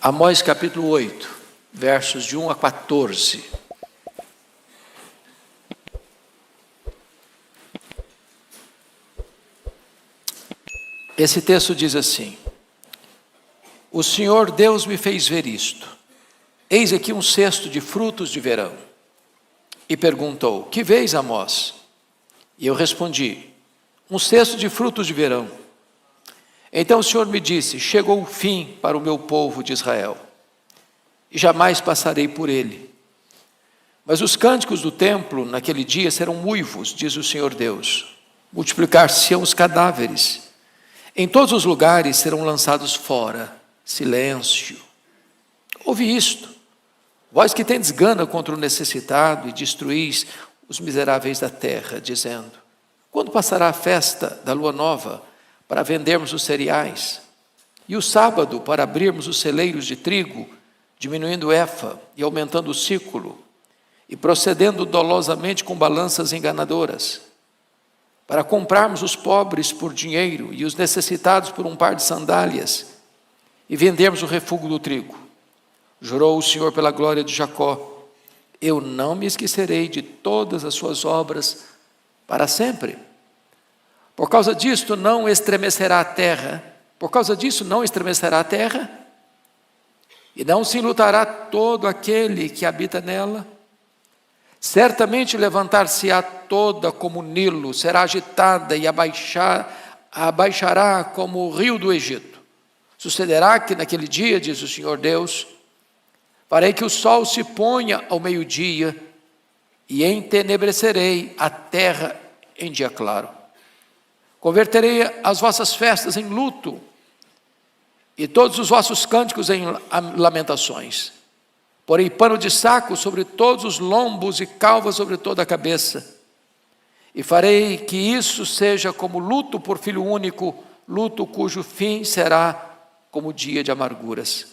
Amós capítulo 8, versos de 1 a 14. Esse texto diz assim: O Senhor Deus me fez ver isto. Eis aqui um cesto de frutos de verão. E perguntou: Que vês, Amós? E eu respondi: Um cesto de frutos de verão. Então o Senhor me disse: Chegou o fim para o meu povo de Israel, e jamais passarei por ele. Mas os cânticos do templo naquele dia serão uivos, diz o Senhor Deus. Multiplicar-se-ão os cadáveres. Em todos os lugares serão lançados fora. Silêncio. Ouve isto, vós que tendes gana contra o necessitado e destruís os miseráveis da terra, dizendo: Quando passará a festa da lua nova, para vendermos os cereais, e o sábado para abrirmos os celeiros de trigo, diminuindo o efa e aumentando o ciclo, e procedendo dolosamente com balanças enganadoras, para comprarmos os pobres por dinheiro e os necessitados por um par de sandálias, e vendermos o refúgio do trigo. Jurou o Senhor pela glória de Jacó: Eu não me esquecerei de todas as suas obras para sempre. Por causa disto não estremecerá a terra, por causa disso não estremecerá a terra, e não se enlutará todo aquele que habita nela. Certamente levantar-se-á toda como o Nilo, será agitada e abaixará como o rio do Egito. Sucederá que naquele dia, diz o Senhor Deus, farei que o sol se ponha ao meio-dia e entenebrecerei a terra em dia claro. Converterei as vossas festas em luto e todos os vossos cânticos em lamentações. Porei pano de saco sobre todos os lombos e calvas sobre toda a cabeça. E farei que isso seja como luto por filho único, luto cujo fim será como dia de amarguras.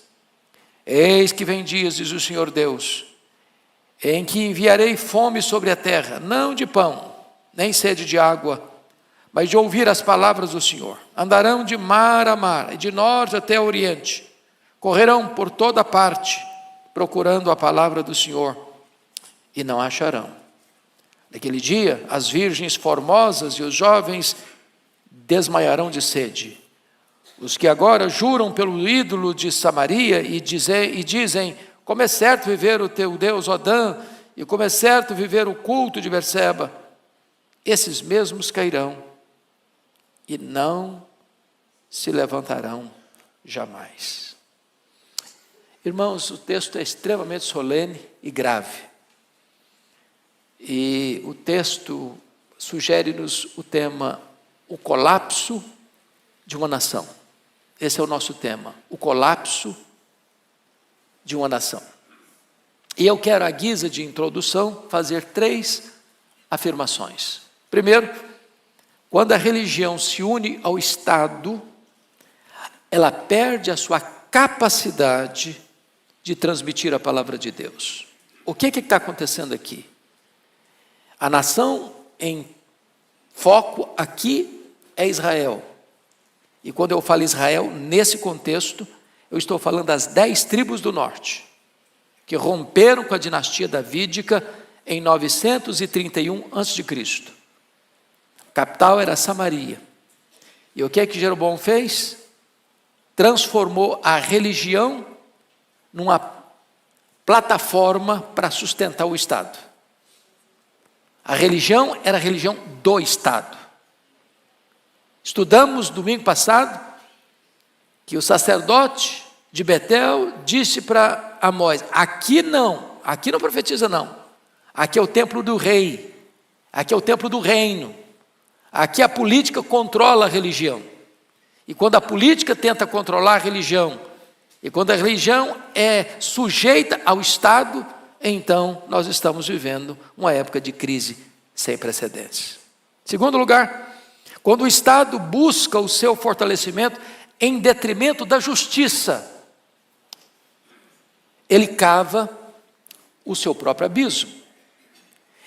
Eis que vem dias, diz o Senhor Deus, em que enviarei fome sobre a terra, não de pão, nem sede de água, mas de ouvir as palavras do Senhor. Andarão de mar a mar, e de norte até o oriente, correrão por toda parte, procurando a palavra do Senhor, e não a acharão. Naquele dia, as virgens formosas e os jovens desmaiarão de sede. Os que agora juram pelo ídolo de Samaria e dizem: Como é certo viver o teu Deus Odã, e como é certo viver o culto de Berseba, esses mesmos cairão e não se levantarão jamais. Irmãos, o texto é extremamente solene e grave. E o texto sugere-nos o tema: o colapso de uma nação. Esse é o nosso tema, o colapso de uma nação. E eu quero, à guisa de introdução, fazer 3 afirmações. Primeiro, quando a religião se une ao Estado, ela perde a sua capacidade de transmitir a palavra de Deus. O que está acontecendo aqui? A nação em foco aqui é Israel. E quando eu falo Israel, nesse contexto, eu estou falando das 10 tribos do norte, que romperam com a dinastia davídica em 931 a.C. A capital era Samaria. E o que é que Jeroboão fez? Transformou a religião numa plataforma para sustentar o Estado. A religião era a religião do Estado. Estudamos domingo passado que o sacerdote de Betel disse para Amós: aqui não profetiza não. Aqui é o templo do rei, aqui é o templo do reino. Aqui a política controla a religião. E quando a política tenta controlar a religião, e quando a religião é sujeita ao Estado, então nós estamos vivendo uma época de crise sem precedentes. Segundo lugar, quando o Estado busca o seu fortalecimento em detrimento da justiça, ele cava o seu próprio abismo.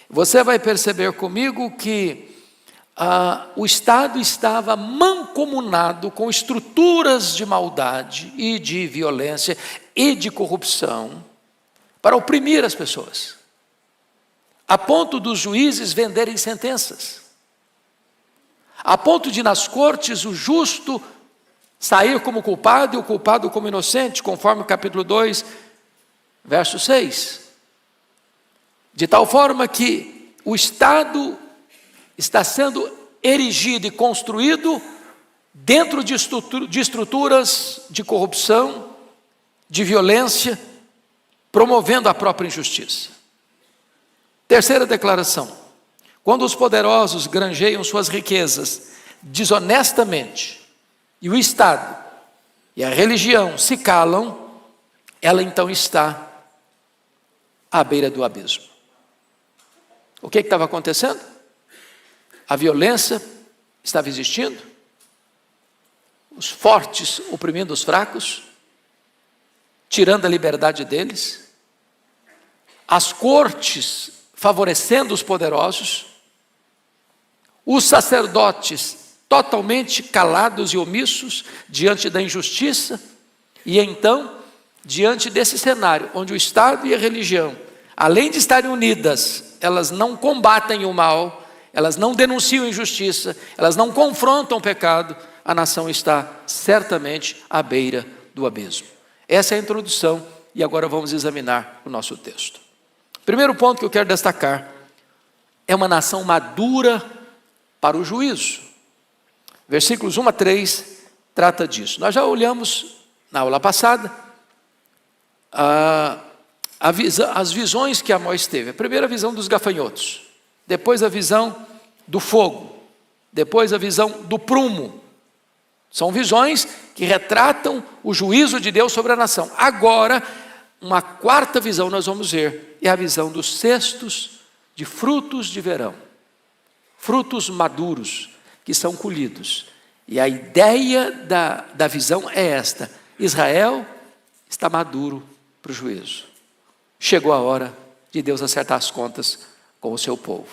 Você vai perceber comigo que o Estado estava mancomunado com estruturas de maldade e de violência e de corrupção para oprimir as pessoas, a ponto dos juízes venderem sentenças, a ponto de nas cortes o justo sair como culpado e o culpado como inocente, conforme o capítulo 2, verso 6. De tal forma que o Estado está sendo erigido e construído dentro de estruturas de corrupção, de violência, promovendo a própria injustiça. Terceira declaração: quando os poderosos granjeiam suas riquezas desonestamente, e o Estado e a religião se calam, ela então está à beira do abismo. O que estava acontecendo? A violência estava existindo, os fortes oprimindo os fracos, tirando a liberdade deles, as cortes favorecendo os poderosos, os sacerdotes totalmente calados e omissos diante da injustiça, e então, diante desse cenário, onde o Estado e a religião, além de estarem unidas, elas não combatem o mal, elas não denunciam injustiça, elas não confrontam o pecado, a nação está certamente à beira do abismo. Essa é a introdução e agora vamos examinar o nosso texto. Primeiro ponto que eu quero destacar é uma nação madura para o juízo. Versículos 1 a 3 trata disso. Nós já olhamos na aula passada as visões que Amós teve. A primeira visão dos gafanhotos, depois a visão do fogo, depois a visão do prumo. São visões que retratam o juízo de Deus sobre a nação. Agora, uma quarta visão nós vamos ver, é a visão dos cestos de frutos de verão. Frutos maduros que são colhidos. E a ideia da visão é esta: Israel está maduro para o juízo. Chegou a hora de Deus acertar as contas com o seu povo.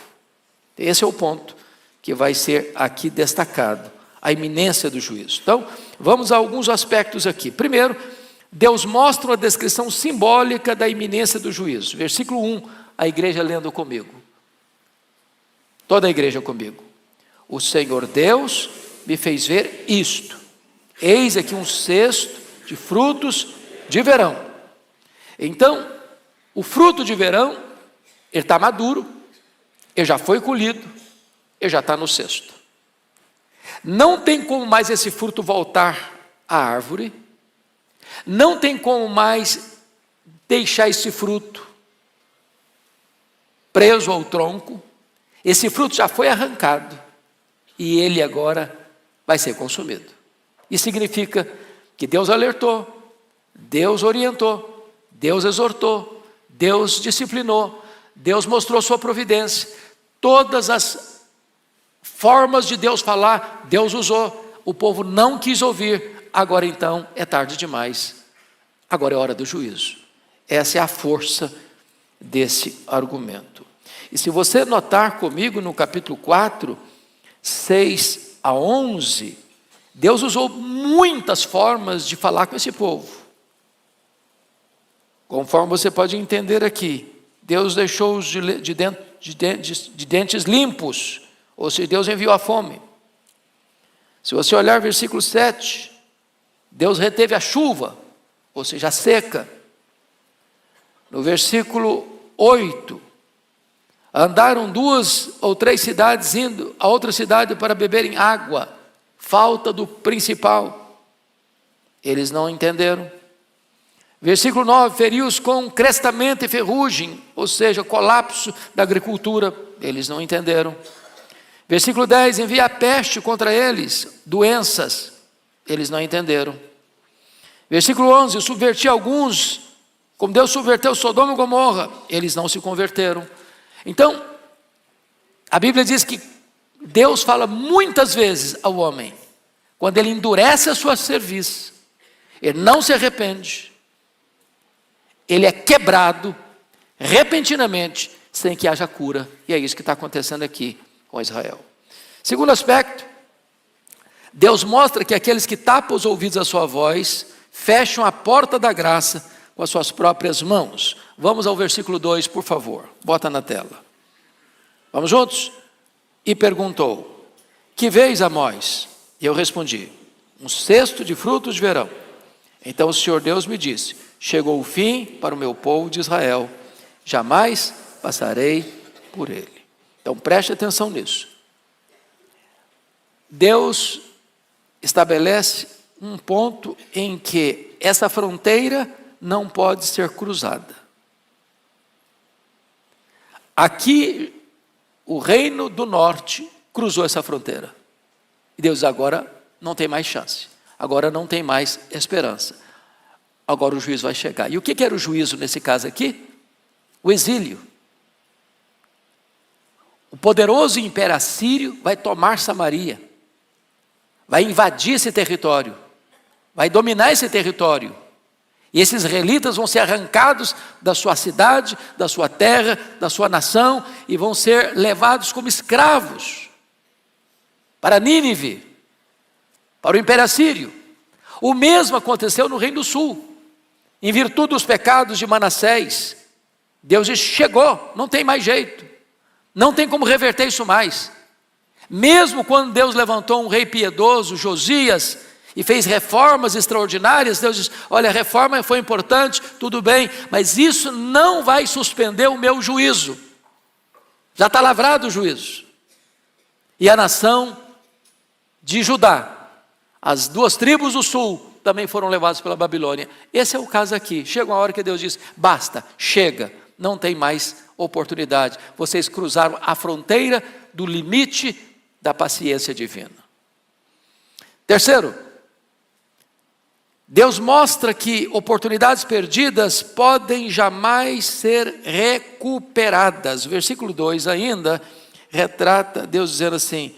Esse é o ponto que vai ser aqui destacado, a iminência do juízo. Então, vamos a alguns aspectos aqui. Primeiro, Deus mostra uma descrição simbólica da iminência do juízo. Versículo 1, a igreja lendo comigo. Toda a igreja comigo. O Senhor Deus me fez ver isto. Eis aqui um cesto de frutos de verão. Então, o fruto de verão, ele está maduro, ele já foi colhido, ele já está no cesto. Não tem como mais esse fruto voltar à árvore, não tem como mais deixar esse fruto preso ao tronco. Esse fruto já foi arrancado e ele agora vai ser consumido. Isso significa que Deus alertou, Deus orientou, Deus exortou, Deus disciplinou, Deus mostrou sua providência. Todas as formas de Deus falar, Deus usou. O povo não quis ouvir. Agora então é tarde demais. Agora é hora do juízo. Essa é a força desse argumento. E se você notar comigo no capítulo 4, 6 a 11, Deus usou muitas formas de falar com esse povo. Conforme você pode entender aqui, Deus deixou-os de dentes limpos, ou seja, Deus enviou a fome. Se você olhar versículo 7, Deus reteve a chuva, ou seja, a seca. No versículo 8, andaram 2 ou 3 cidades indo a outra cidade para beberem água, falta do principal. Eles não entenderam. Versículo 9, feriu-os com crestamento e ferrugem, ou seja, colapso da agricultura. Eles não entenderam. Versículo 10, envia a peste contra eles, doenças. Eles não entenderam. Versículo 11, subverti alguns, como Deus subverteu Sodoma e Gomorra. Eles não se converteram. Então, a Bíblia diz que Deus fala muitas vezes ao homem, quando ele endurece a sua cerviz, ele não se arrepende, ele é quebrado repentinamente, sem que haja cura. E é isso que está acontecendo aqui com Israel. Segundo aspecto, Deus mostra que aqueles que tapam os ouvidos à sua voz, fecham a porta da graça com as suas próprias mãos. Vamos ao versículo 2, por favor. Bota na tela. Vamos juntos? E perguntou: que vês, Amós? E eu respondi: um cesto de frutos de verão. Então o Senhor Deus me disse: chegou o fim para o meu povo de Israel, jamais passarei por ele. Então preste atenção nisso. Deus estabelece um ponto em que essa fronteira não pode ser cruzada. Aqui, o reino do norte cruzou essa fronteira. E Deus agora não tem mais chance. Agora não tem mais esperança. Agora o juízo vai chegar. E o que era o juízo nesse caso aqui? O exílio. O poderoso império assírio vai tomar Samaria. Vai invadir esse território. Vai dominar esse território. E esses israelitas vão ser arrancados da sua cidade, da sua terra, da sua nação, e vão ser levados como escravos para Nínive, para o Império Assírio. O mesmo aconteceu no Reino do Sul, em virtude dos pecados de Manassés. Deus disse: chegou, não tem mais jeito, não tem como reverter isso mais. Mesmo quando Deus levantou um rei piedoso, Josias, e fez reformas extraordinárias, Deus diz: olha, a reforma foi importante, tudo bem, mas isso não vai suspender o meu juízo. Já está lavrado o juízo. E a nação de Judá, as 2 tribos do sul, também foram levadas pela Babilônia. Esse é o caso aqui. Chega uma hora que Deus diz: basta, chega, não tem mais oportunidade. Vocês cruzaram a fronteira do limite da paciência divina. Terceiro, Deus mostra que oportunidades perdidas podem jamais ser recuperadas. O versículo 2 ainda retrata Deus dizendo assim: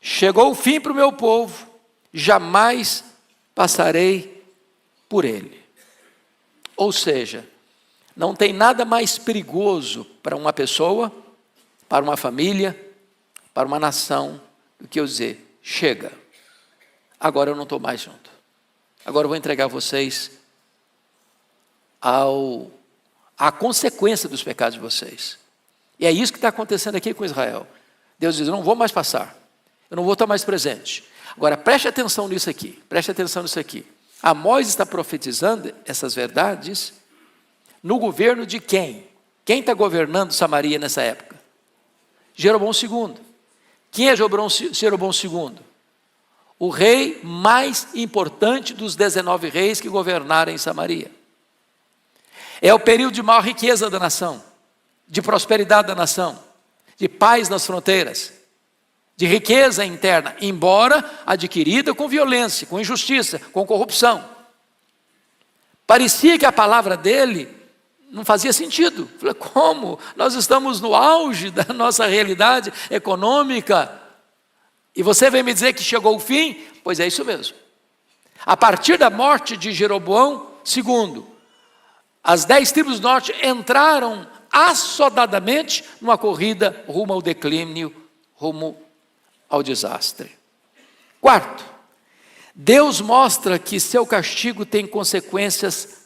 chegou o fim para o meu povo, jamais passarei por ele. Ou seja, não tem nada mais perigoso para uma pessoa, para uma família, para uma nação, do que eu dizer: chega, agora eu não estou mais junto. Agora eu vou entregar vocês à consequência dos pecados de vocês. E é isso que está acontecendo aqui com Israel. Deus diz: eu não vou mais passar, eu não vou estar mais presente. Agora preste atenção nisso aqui, preste atenção nisso aqui. Amós está profetizando essas verdades no governo de quem? Quem está governando Samaria nessa época? Jeroboão II. Quem é Jeroboão II? O rei mais importante dos 19 reis que governaram em Samaria. É o período de maior riqueza da nação, de prosperidade da nação, de paz nas fronteiras, de riqueza interna, embora adquirida com violência, com injustiça, com corrupção. Parecia que a palavra dele não fazia sentido. Falei: como? Nós estamos no auge da nossa realidade econômica, e você vem me dizer que chegou o fim? Pois é isso mesmo. A partir da morte de Jeroboão II, as 10 tribos do norte entraram assodadamente numa corrida rumo ao declínio, rumo ao desastre. Quarto, Deus mostra que seu castigo tem consequências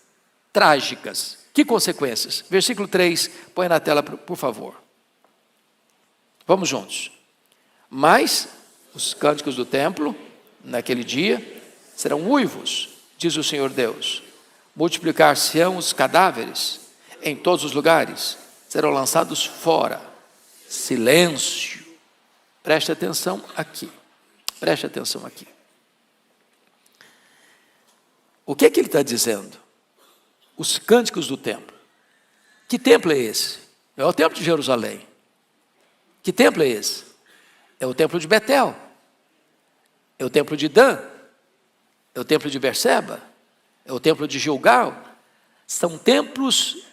trágicas. Que consequências? Versículo 3, põe na tela, por favor. Vamos juntos. Mas os cânticos do templo, naquele dia, serão uivos, diz o Senhor Deus. Multiplicar-se-ão os cadáveres em todos os lugares, serão lançados fora. Silêncio. Preste atenção aqui. Preste atenção aqui. O que é que ele está dizendo? Os cânticos do templo. Que templo é esse? É o templo de Jerusalém. Que templo é esse? É o templo de Betel. É o templo de Dan. É o templo de Berseba. É o templo de Gilgal. São templos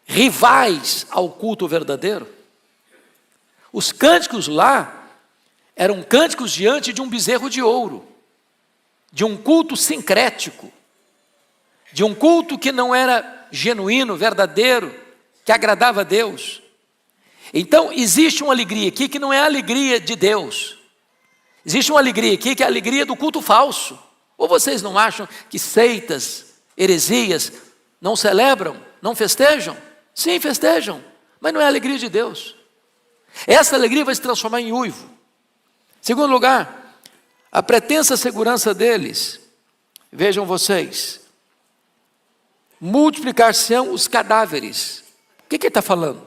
rivais ao culto verdadeiro. Os cânticos lá eram cânticos diante de um bezerro de ouro, de um culto sincrético, de um culto que não era genuíno, verdadeiro, que agradava a Deus. Então existe uma alegria aqui que não é a alegria de Deus, Existe uma alegria aqui que é a alegria do culto falso. Ou vocês não acham que seitas, heresias, não celebram, não festejam? Sim, festejam, mas não é a alegria de Deus. Essa alegria vai se transformar em uivo. Segundo lugar, a pretensa segurança deles, vejam vocês, multiplicar-se-ão os cadáveres. O que ele está falando?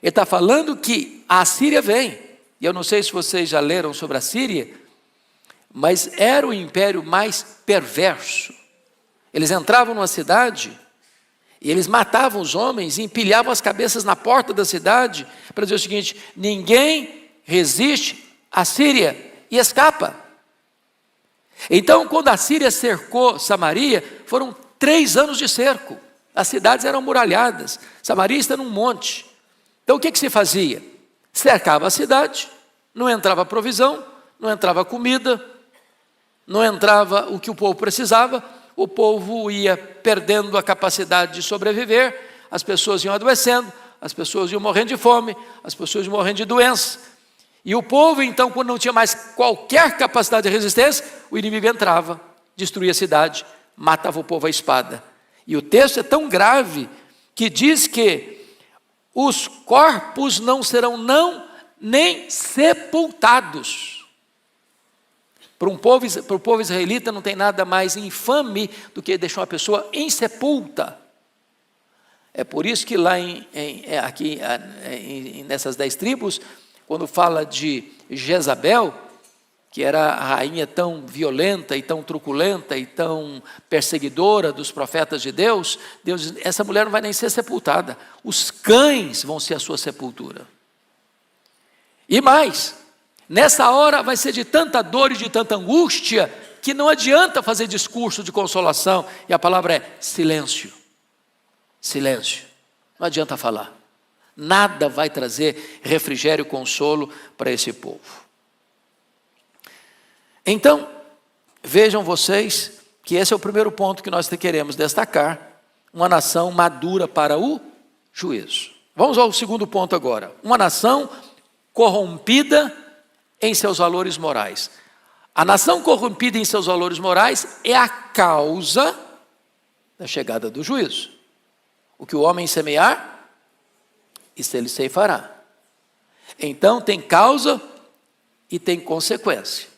Ele está falando que a Assíria vem, e eu não sei se vocês já leram sobre a Síria, mas era o império mais perverso. Eles entravam numa cidade e eles matavam os homens e empilhavam as cabeças na porta da cidade para dizer o seguinte: ninguém resiste à Síria e escapa. Então, quando a Síria cercou Samaria, foram 3 anos de cerco. As cidades eram muralhadas, Samaria está num monte. Então o que se fazia? Cercava a cidade, não entrava provisão, não entrava comida, não entrava o que o povo precisava, o povo ia perdendo a capacidade de sobreviver, as pessoas iam adoecendo, as pessoas iam morrendo de fome, as pessoas iam morrendo de doença. E o povo, então, quando não tinha mais qualquer capacidade de resistência, o inimigo entrava, destruía a cidade, matava o povo à espada. E o texto é tão grave que diz que os corpos não serão nem sepultados. Para o povo israelita não tem nada mais infame do que deixar uma pessoa insepulta. É por isso que lá nessas 10 tribos, quando fala de Jezabel, que era a rainha tão violenta e tão truculenta e tão perseguidora dos profetas de Deus, Deus diz: essa mulher não vai nem ser sepultada, os cães vão ser a sua sepultura. E mais, nessa hora vai ser de tanta dor e de tanta angústia, que não adianta fazer discurso de consolação, e a palavra é silêncio. Silêncio, não adianta falar, nada vai trazer refrigério e consolo para esse povo. Então, vejam vocês que esse é o primeiro ponto que nós queremos destacar, uma nação madura para o juízo. Vamos ao segundo ponto agora, uma nação corrompida em seus valores morais. A nação corrompida em seus valores morais é a causa da chegada do juízo. O que o homem semear, isso ele ceifará. Então tem causa e tem consequência.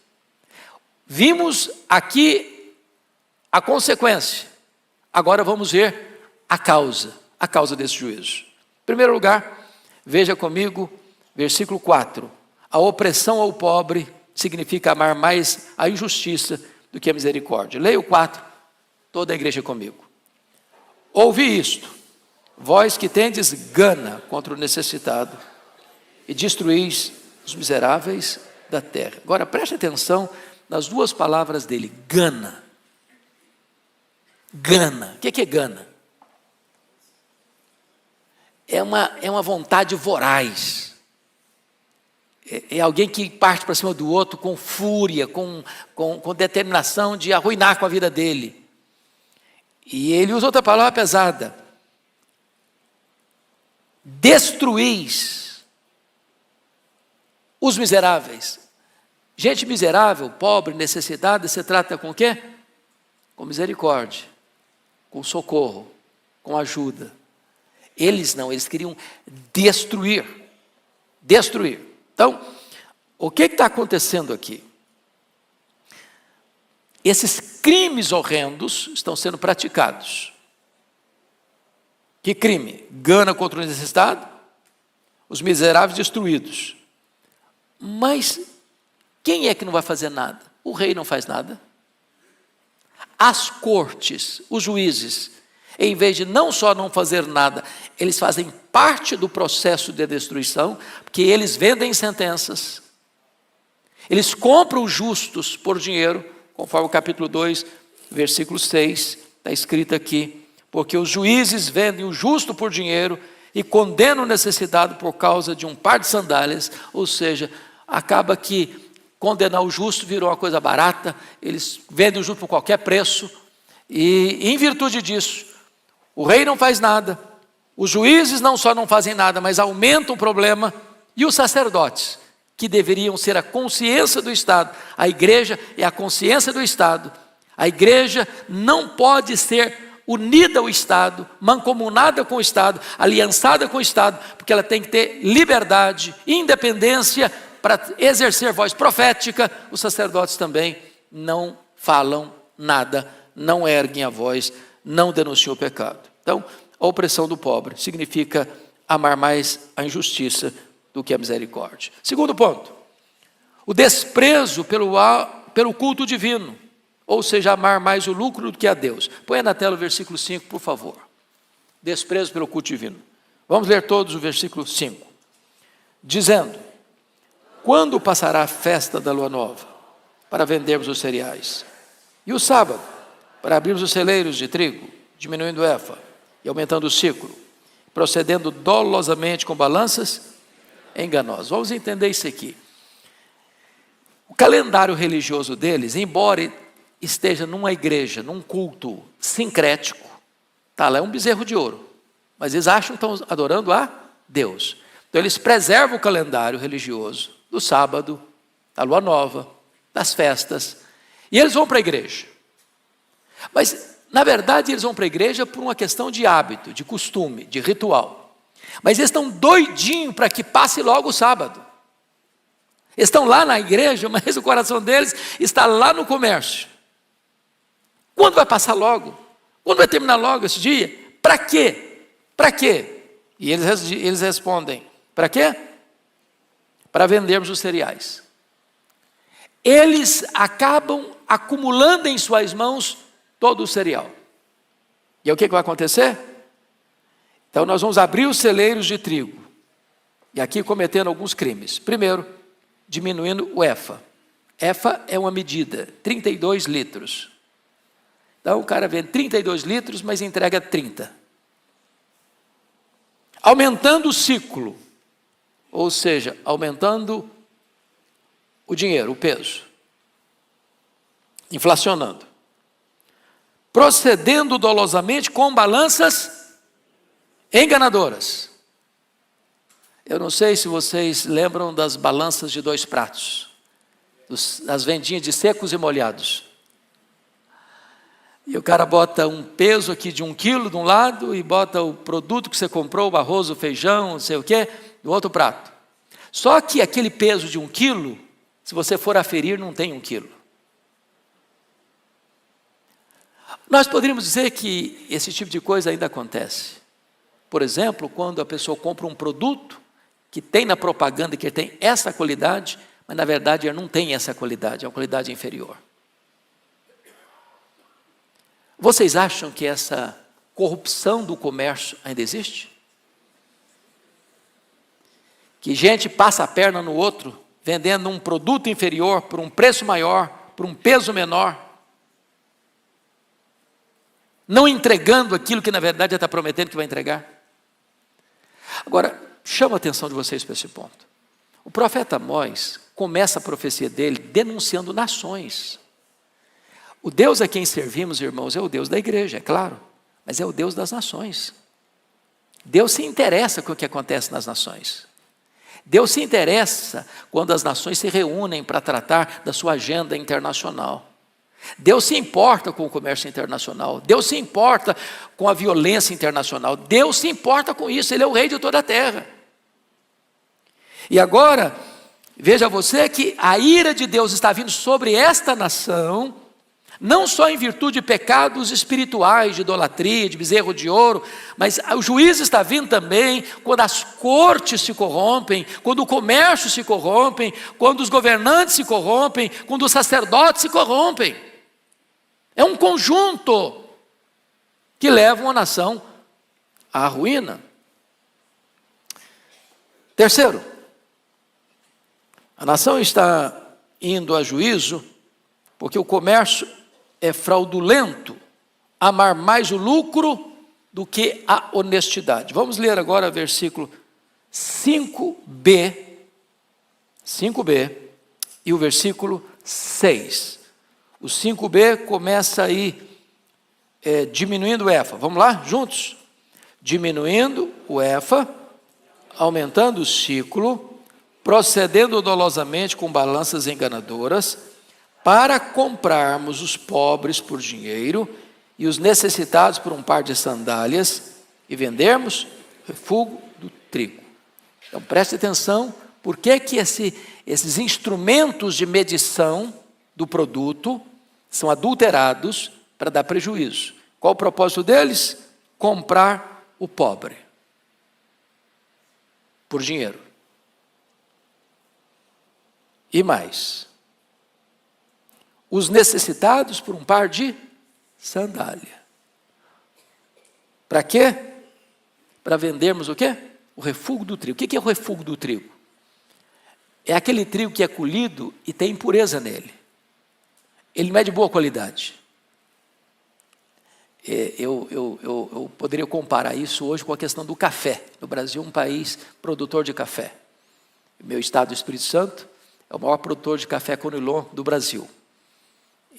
Vimos aqui a consequência, agora vamos ver a causa desse juízo. Em primeiro lugar, veja comigo, versículo 4, a opressão ao pobre significa amar mais a injustiça do que a misericórdia. Leia o 4, toda a igreja comigo. Ouvi isto, vós que tendes gana contra o necessitado e destruís os miseráveis da terra. Agora preste atenção nas 2 palavras dele, gana. Gana, o que é gana? É uma vontade voraz. É alguém que parte para cima do outro com fúria, com determinação de arruinar com a vida dele. E ele usa outra palavra pesada. Destruís os miseráveis. Gente miserável, pobre, necessitada, se trata com o quê? Com misericórdia, com socorro, com ajuda. Eles não, eles queriam destruir. Destruir. Então, o que está acontecendo aqui? Esses crimes horrendos estão sendo praticados. Que crime? Gana contra o necessitado, os miseráveis destruídos. Mas quem é que não vai fazer nada? O rei não faz nada. As cortes, os juízes, em vez de não só não fazer nada, eles fazem parte do processo de destruição, porque eles vendem sentenças, eles compram os justos por dinheiro, conforme o capítulo 2, versículo 6, está escrito aqui, porque os juízes vendem o justo por dinheiro e condenam o necessitado por causa de um par de sandálias, ou seja, acaba que condenar o justo virou uma coisa barata, eles vendem o justo por qualquer preço, e em virtude disso, o rei não faz nada, os juízes não só não fazem nada, mas aumentam o problema, e os sacerdotes, que deveriam ser a consciência do Estado. A igreja é a consciência do Estado. A igreja não pode ser unida ao Estado, mancomunada com o Estado, aliançada com o Estado, porque ela tem que ter liberdade, independência para exercer voz profética. Os sacerdotes também não falam nada, não erguem a voz, não denunciam o pecado. Então, a opressão do pobre significa amar mais a injustiça do que a misericórdia. Segundo ponto, o desprezo pelo culto divino, ou seja, amar mais o lucro do que a Deus. Põe na tela o versículo 5, por favor. Desprezo pelo culto divino. Vamos ler todos o versículo 5. Dizendo: quando passará a festa da lua nova, para vendermos os cereais, e o sábado, para abrirmos os celeiros de trigo, diminuindo o efa e aumentando o ciclo, procedendo dolosamente com balanças enganosas. Vamos entender isso aqui. O calendário religioso deles, embora esteja numa igreja, num culto sincrético, tá lá, é um bezerro de ouro, mas eles acham que estão adorando a Deus. Então eles preservam o calendário religioso do sábado, da lua nova, das festas, e eles vão para a igreja. Mas, na verdade, eles vão para a igreja por uma questão de hábito, de costume, de ritual. Mas eles estão doidinhos para que passe logo o sábado. Eles estão lá na igreja, mas o coração deles está lá no comércio. Quando vai passar logo? Quando vai terminar logo esse dia? Para quê? Para quê? E eles respondem: para quê? Para vendermos os cereais. Eles acabam acumulando em suas mãos todo o cereal. E aí o que vai acontecer? Então nós vamos abrir os celeiros de trigo. E aqui cometendo alguns crimes. Primeiro, diminuindo o efa. Efa é uma medida, 32 litros. Então o cara vende 32 litros, mas entrega 30. Aumentando o ciclo, ou seja, aumentando o dinheiro, o peso. Inflacionando. Procedendo dolosamente com balanças enganadoras. Eu não sei se vocês lembram das balanças de 2 pratos, das vendinhas de secos e molhados. E o cara bota um peso aqui de 1 quilo de um lado e bota o produto que você comprou, o arroz, o feijão, não sei o quê, do outro prato. Só que aquele peso de 1 quilo, se você for aferir, não tem 1 quilo. Nós poderíamos dizer que esse tipo de coisa ainda acontece. Por exemplo, quando a pessoa compra um produto que tem na propaganda que tem essa qualidade, mas na verdade ele não tem essa qualidade, é uma qualidade inferior. Vocês acham que essa corrupção do comércio ainda existe? Que gente passa a perna no outro, vendendo um produto inferior por um preço maior, por um peso menor, não entregando aquilo que na verdade já está prometendo que vai entregar. Agora, chama a atenção de vocês para esse ponto. O profeta Amós começa a profecia dele denunciando nações. O Deus a quem servimos, irmãos, é o Deus da igreja, é claro, mas é o Deus das nações. Deus se interessa com o que acontece nas nações. Deus se interessa quando as nações se reúnem para tratar da sua agenda internacional. Deus se importa com o comércio internacional. Deus se importa com a violência internacional. Deus se importa com isso. Ele é o rei de toda a terra. E agora, veja você que a ira de Deus está vindo sobre esta nação, não só em virtude de pecados espirituais, de idolatria, de bezerro de ouro, mas o juízo está vindo também quando as cortes se corrompem, quando o comércio se corrompe, quando os governantes se corrompem, quando os sacerdotes se corrompem. É um conjunto que leva uma nação à ruína. Terceiro, a nação está indo a juízo porque o comércio é fraudulento, amar mais o lucro do que a honestidade. Vamos ler agora o versículo 5b e o versículo 6. O 5b começa aí diminuindo o efa. Vamos lá, juntos? Diminuindo o efa, aumentando o ciclo, procedendo dolosamente com balanças enganadoras, para comprarmos os pobres por dinheiro e os necessitados por um par de sandálias e vendermos o refúgio do trigo. Então preste atenção, por que esses instrumentos de medição do produto são adulterados para dar prejuízo. Qual o propósito deles? Comprar o pobre por dinheiro. E mais, os necessitados por um par de sandália. Para quê? Para vendermos o quê? O refúgio do trigo. O que é o refúgio do trigo? É aquele trigo que é colhido e tem impureza nele. Ele não é de boa qualidade. Eu poderia comparar isso hoje com a questão do café. No Brasil, um país produtor de café. Meu estado, do Espírito Santo, é o maior produtor de café Conilon do Brasil.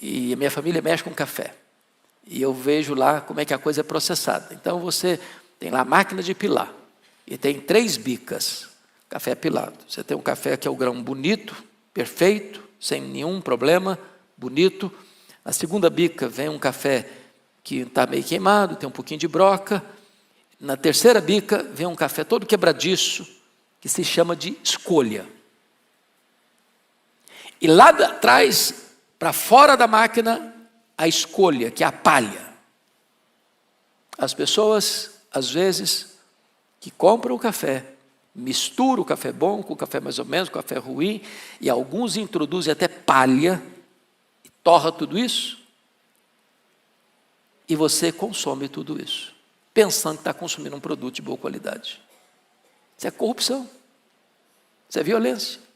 E a minha família mexe com café. E eu vejo lá como é que a coisa é processada. Então você tem lá a máquina de pilar. E tem 3 bicas, café pilado. Você tem um café que é o grão bonito, perfeito, sem nenhum problema, bonito. Na segunda bica vem um café que está meio queimado, tem um pouquinho de broca. Na terceira bica vem um café todo quebradiço, que se chama de escolha. E lá atrás, para fora da máquina, a escolha, que é a palha. As pessoas, às vezes, que compram o café, misturam o café bom com o café mais ou menos, com o café ruim, e alguns introduzem até palha, e torra tudo isso, e você consome tudo isso, pensando que está consumindo um produto de boa qualidade. Isso é corrupção, isso é violência.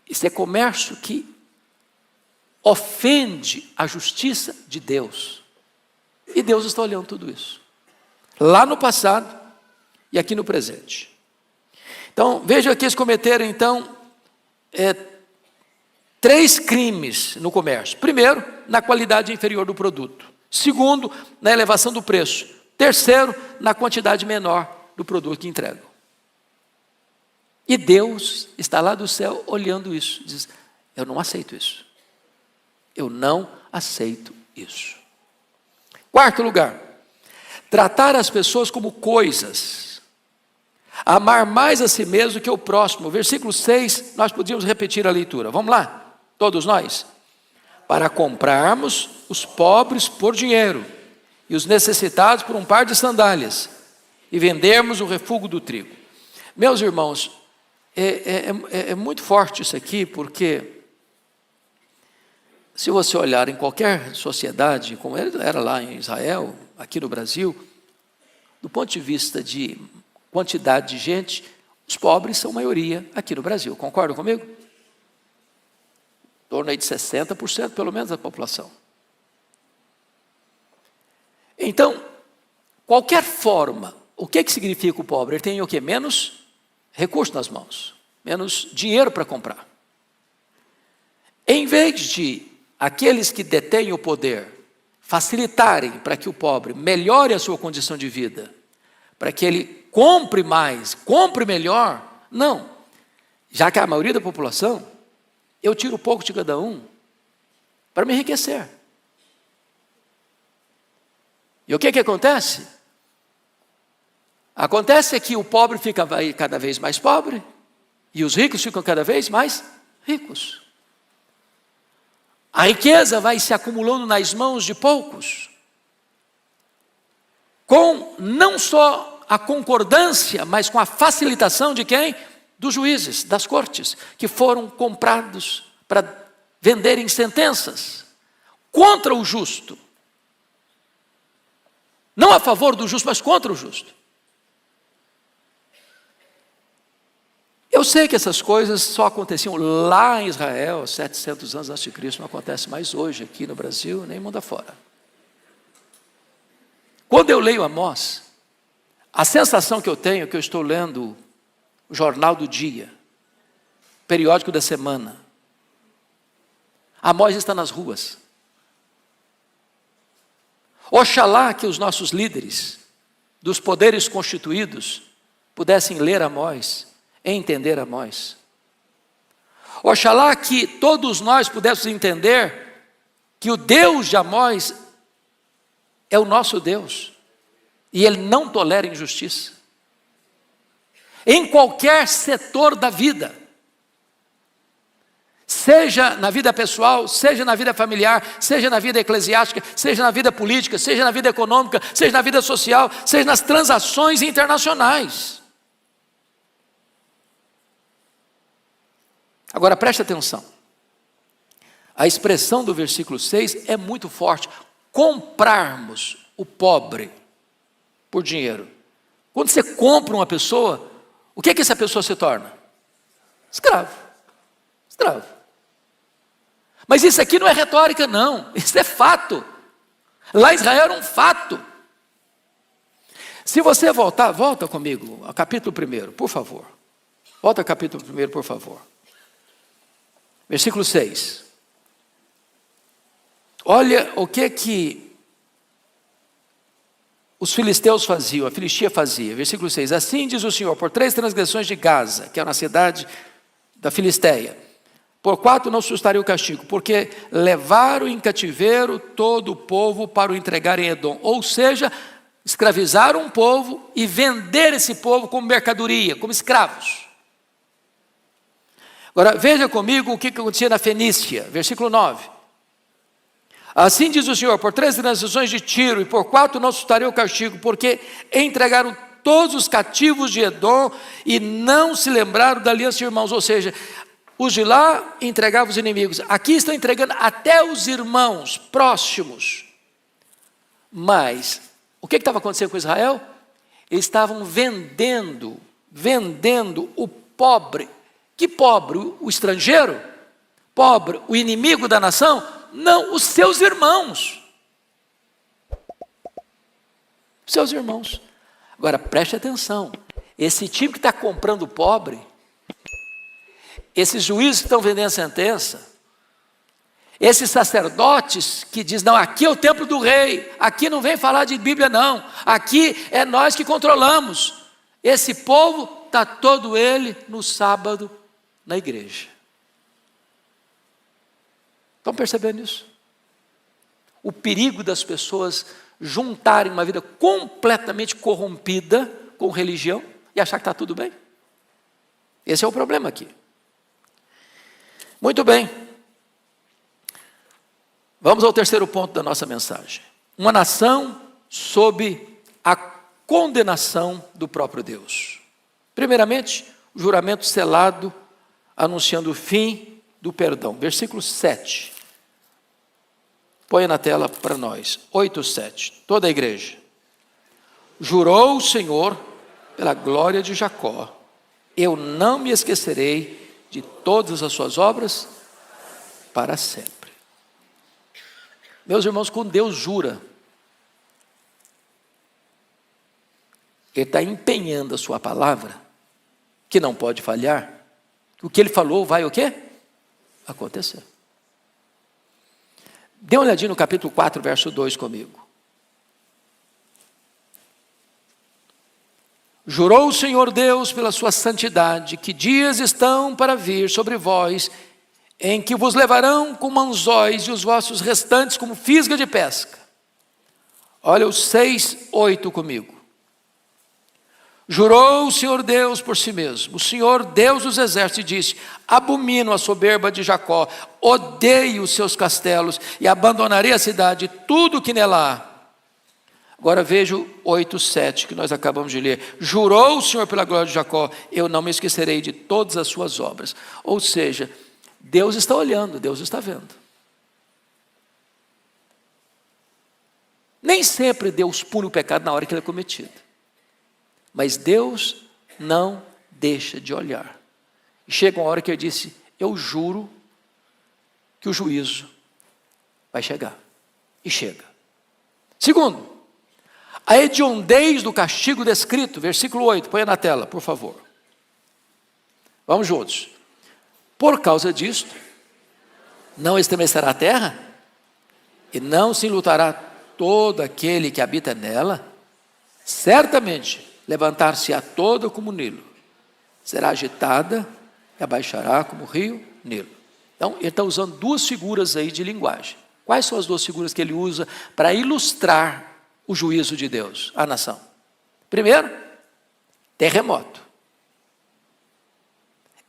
Isso é comércio que ofende a justiça de Deus. E Deus está olhando tudo isso. Lá no passado e aqui no presente. Então, veja que eles cometeram, então, 3 crimes no comércio. Primeiro, na qualidade inferior do produto. Segundo, na elevação do preço. Terceiro, na quantidade menor do produto que entregam. E Deus está lá do céu olhando isso. Diz, eu não aceito isso. Eu não aceito isso. Quarto lugar, tratar as pessoas como coisas. Amar mais a si mesmo que o próximo. Versículo 6, nós podíamos repetir a leitura. Vamos lá, todos nós. Para comprarmos os pobres por dinheiro e os necessitados por um par de sandálias e vendermos o refúgio do trigo. Meus irmãos, é muito forte isso aqui, porque se você olhar em qualquer sociedade, como era lá em Israel, aqui no Brasil, do ponto de vista de quantidade de gente, os pobres são maioria aqui no Brasil. Concordam comigo? Em torno aí de 60% pelo menos da população. Então, qualquer forma, o que significa o pobre? Ele tem o quê? Menos recurso nas mãos, menos dinheiro para comprar. Em vez de aqueles que detêm o poder facilitarem para que o pobre melhore a sua condição de vida, para que ele compre mais, compre melhor, não. Já que a maioria da população, eu tiro pouco de cada um para me enriquecer. E o que acontece? Acontece que o pobre fica cada vez mais pobre e os ricos ficam cada vez mais ricos. A riqueza vai se acumulando nas mãos de poucos, com não só a concordância, mas com a facilitação de quem? Dos juízes, das cortes, que foram comprados para venderem sentenças contra o justo. Não a favor do justo, mas contra o justo. Eu sei que essas coisas só aconteciam lá em Israel, 700 anos antes de Cristo, não acontece mais hoje aqui no Brasil, nem mundo afora. Quando eu leio Amós, a sensação que eu tenho é que eu estou lendo o jornal do dia, periódico da semana. Amós está nas ruas. Oxalá que os nossos líderes, dos poderes constituídos, pudessem ler Amós, entender Amós. Oxalá que todos nós pudéssemos entender que o Deus de Amós é o nosso Deus, e Ele não tolera injustiça, em qualquer setor da vida, seja na vida pessoal, seja na vida familiar, seja na vida eclesiástica, seja na vida política, seja na vida econômica, seja na vida social, seja nas transações internacionais. Agora preste atenção, a expressão do versículo 6 é muito forte: comprarmos o pobre por dinheiro. Quando você compra uma pessoa, o que é que essa pessoa se torna? Escravo. Escravo. Mas isso aqui não é retórica, não, isso é fato. Lá em Israel era um fato. Se você volta comigo ao capítulo 1, por favor. Volta ao capítulo 1, por favor. Versículo 6. Olha o que os filisteus faziam, a Filistia fazia. Versículo 6. Assim diz o Senhor: por 3 transgressões de Gaza, que é uma cidade da Filisteia, por 4 não sustarei o castigo, porque levaram em cativeiro todo o povo para o entregar em Edom. Ou seja, escravizaram um povo e vender esse povo como mercadoria, como escravos. Agora veja comigo o que acontecia na Fenícia, versículo 9. Assim diz o Senhor: por 3 transgressões de Tiro e por 4 não sustarei o castigo, porque entregaram todos os cativos de Edom e não se lembraram da aliança de irmãos. Ou seja, os de lá entregavam os inimigos, aqui estão entregando até os irmãos próximos. Mas o que estava acontecendo com Israel? Eles estavam vendendo o pobre. Que pobre? O estrangeiro? Pobre, o inimigo da nação? Não, os seus irmãos. Os seus irmãos. Agora preste atenção, esse time que está comprando o pobre, esses juízes que estão vendendo sentença, esses sacerdotes que dizem: não, aqui é o templo do rei, aqui não vem falar de Bíblia não, aqui é nós que controlamos. Esse povo está todo ele no sábado na igreja. Estão percebendo isso? O perigo das pessoas juntarem uma vida completamente corrompida com religião e achar que está tudo bem. Esse é o problema aqui. Muito bem. Vamos ao terceiro ponto da nossa mensagem. Uma nação sob a condenação do próprio Deus. Primeiramente, o juramento selado anunciando o fim do perdão. Versículo 7. Põe na tela para nós. 8:7. Toda a igreja. Jurou o Senhor pela glória de Jacó: eu não me esquecerei de todas as suas obras para sempre. Meus irmãos, quando Deus jura, Ele está empenhando a sua palavra, que não pode falhar. O que Ele falou vai o quê? Acontecer. Dê uma olhadinha no capítulo 4, verso 2 comigo. Jurou o Senhor Deus pela sua santidade, que dias estão para vir sobre vós, em que vos levarão como anzóis e os vossos restantes como fisga de pesca. Olha o 6:8 comigo. Jurou o Senhor Deus por si mesmo, o Senhor Deus dos exércitos, e disse: abomino a soberba de Jacó, odeio os seus castelos, e abandonarei a cidade e tudo que nela há. Agora veja o 8:7 que nós acabamos de ler. Jurou o Senhor pela glória de Jacó: eu não me esquecerei de todas as suas obras. Ou seja, Deus está olhando, Deus está vendo. Nem sempre Deus pune o pecado na hora que ele é cometido. Mas Deus não deixa de olhar. E chega uma hora que ele disse: eu juro que o juízo vai chegar. E chega. Segundo, a hediondez do castigo descrito, versículo 8, põe na tela, por favor. Vamos juntos. Por causa disto, não estremecerá a terra, e não se enlutará todo aquele que habita nela. Certamente levantar-se-á toda como o Nilo, será agitada e abaixará como o rio Nilo. Então, ele está usando duas figuras aí de linguagem. Quais são as duas figuras que ele usa para ilustrar o juízo de Deus à nação? Primeiro, terremoto.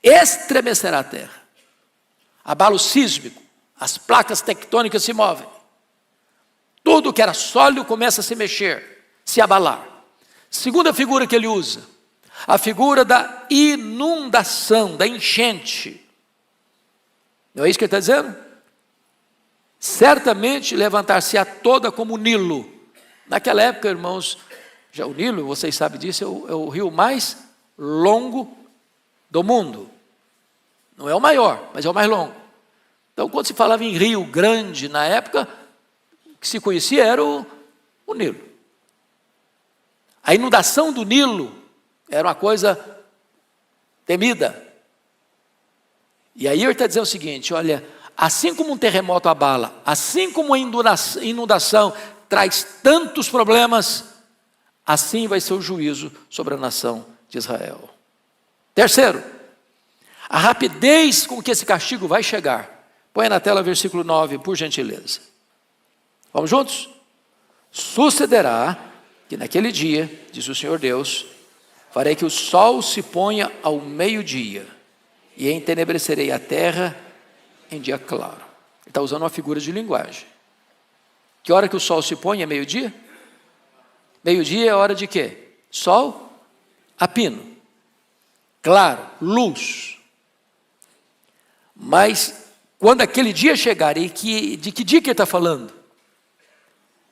Estremecerá a terra. Abalo sísmico, as placas tectônicas se movem. Tudo que era sólido começa a se mexer, se abalar. Segunda figura que ele usa, a figura da inundação, da enchente. Não é isso que ele está dizendo? Certamente levantar-se-á toda como o Nilo. Naquela época, irmãos, já o Nilo, vocês sabem disso, é o rio mais longo do mundo. Não é o maior, mas é o mais longo. Então, quando se falava em rio grande na época, o que se conhecia era o Nilo. A inundação do Nilo era uma coisa temida. E aí ele está dizendo o seguinte, olha, assim como um terremoto abala, assim como a inundação traz tantos problemas, assim vai ser o juízo sobre a nação de Israel. Terceiro, a rapidez com que esse castigo vai chegar. Põe na tela versículo 9, por gentileza. Vamos juntos? Sucederá que naquele dia, diz o Senhor Deus, farei que o sol se ponha ao meio-dia e entenebrecerei a terra em dia claro. Ele está usando uma figura de linguagem. Que hora que o sol se põe é meio-dia? Meio-dia é hora de quê? Sol a pino. Claro, luz. Mas quando aquele dia chegar, de que dia que ele está falando?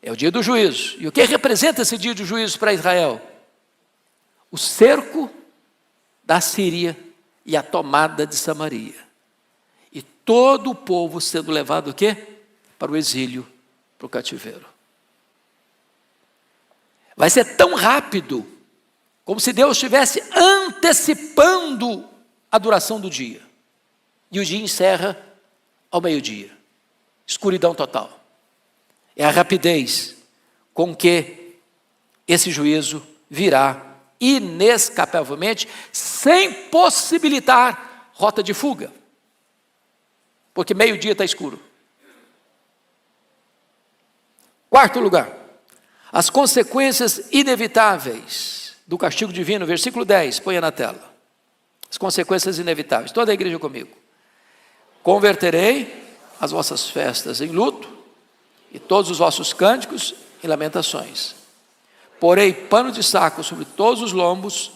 É o dia do juízo. E o que representa esse dia do juízo para Israel? O cerco da Síria e a tomada de Samaria. E todo o povo sendo levado o quê? Para o exílio, para o cativeiro. Vai ser tão rápido, como se Deus estivesse antecipando a duração do dia. E o dia encerra ao meio-dia. Escuridão total. É a rapidez com que esse juízo virá inescapavelmente, sem possibilitar rota de fuga. Porque meio-dia está escuro. Quarto lugar, as consequências inevitáveis do castigo divino, versículo 10, ponha na tela. As consequências inevitáveis, toda a igreja comigo. Converterei as vossas festas em luto, e todos os vossos cânticos em lamentações. Porei pano de saco sobre todos os lombos